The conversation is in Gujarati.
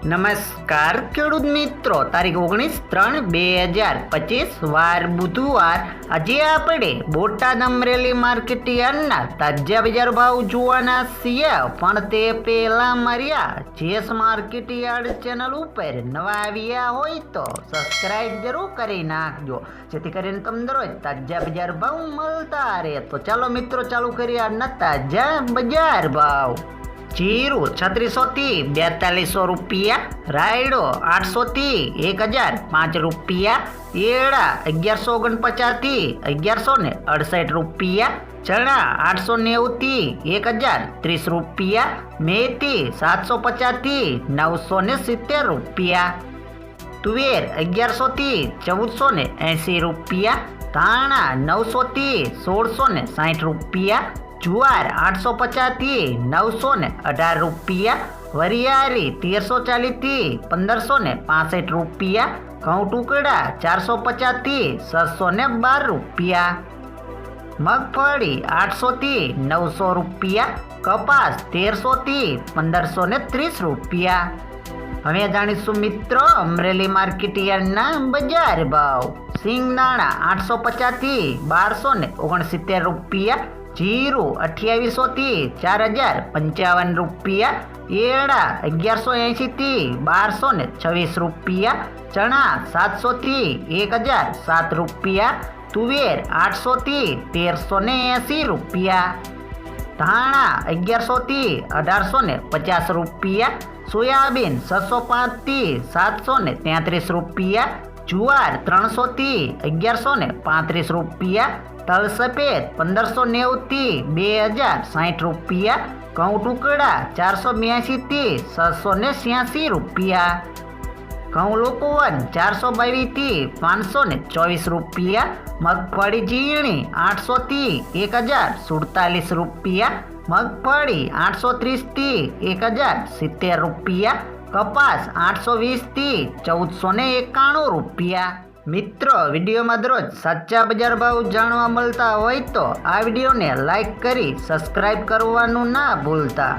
નમસ્કાર ખેડૂત મિત્રો, તારીખ 19/3/2025 વાર બુધવાર. આજે આપણે બોટાદ અમરેલી માર્કેટ યાર્ડના તાજા બજાર ભાવ જોવાના છીએ, પણ તે પહેલા માર્યા જેસ માર્કેટ યાર્ડ ચેનલ ઉપર નવા આવ્યા હોય તો સબસ્ક્રાઇબ જરૂર કરી નાખજો, જેથી કરીને તમને દરરોજ તાજા બજાર ભાવ મળતા રહે. તો ચાલો મિત્રો, ચાલુ કરીએ આજના તાજા બજાર ભાવ. जीरु 3600 થી 4200 रुपया, रायडो 800 થી 1005 रुपया, एड़ा 1149 થી 1168 रुपया, चना 890 થી 1030 रुपया, मेथी 750 થી 970 रुपया, तुवेर 1100 થી 1480 रुपया, धाणा 900 થી 1660 रुपया, जुआर 850 થી 918 रुपया, वरियारी 1340 થી 1565 रुपया, घઉં टुकड़ा 450 થી 612 रुपया, मगफड़ी 800 થી 900 रुपया, कपास 1300 થી 1530 रुपया. હવે જાણીશું મિત્રો અમરેલી માર્કેટ યાર્ડના બજાર ભાવ. સિંગદાણા 850 થી 1269 रुपया, जीरु 2800 થી 4055 रुपया, एड़ा 1180 થી 1226 रुपया, चना 700 થી 1007 रुपया, तुवेर 800 થી 1380 रुपया, धाणा 1100 થી 1850 रुपया, सोयाबीन 605 થી 733 रुपया, जुआर 300 થી 1135 रुपया, तल सफेद 1590 થી 2060 रुपया, घઉં टुकड़ा 482 થી 686 रुपया, घઉં लोकोवन 422 થી 524 रुपया, मगफड़ी झीणी 800 થી 1047 रुपया, मगफड़ी 830 થી 1070 रुपया, कपास 820 થી 1491 रुपया. મિત્રો, વિડીયોમાં દરરોજ સાચા બજાર ભાવ જાણવા મળતા હોય તો આ વિડીયોને લાઈક કરી સબસ્ક્રાઇબ કરવાનું ના ભૂલતા.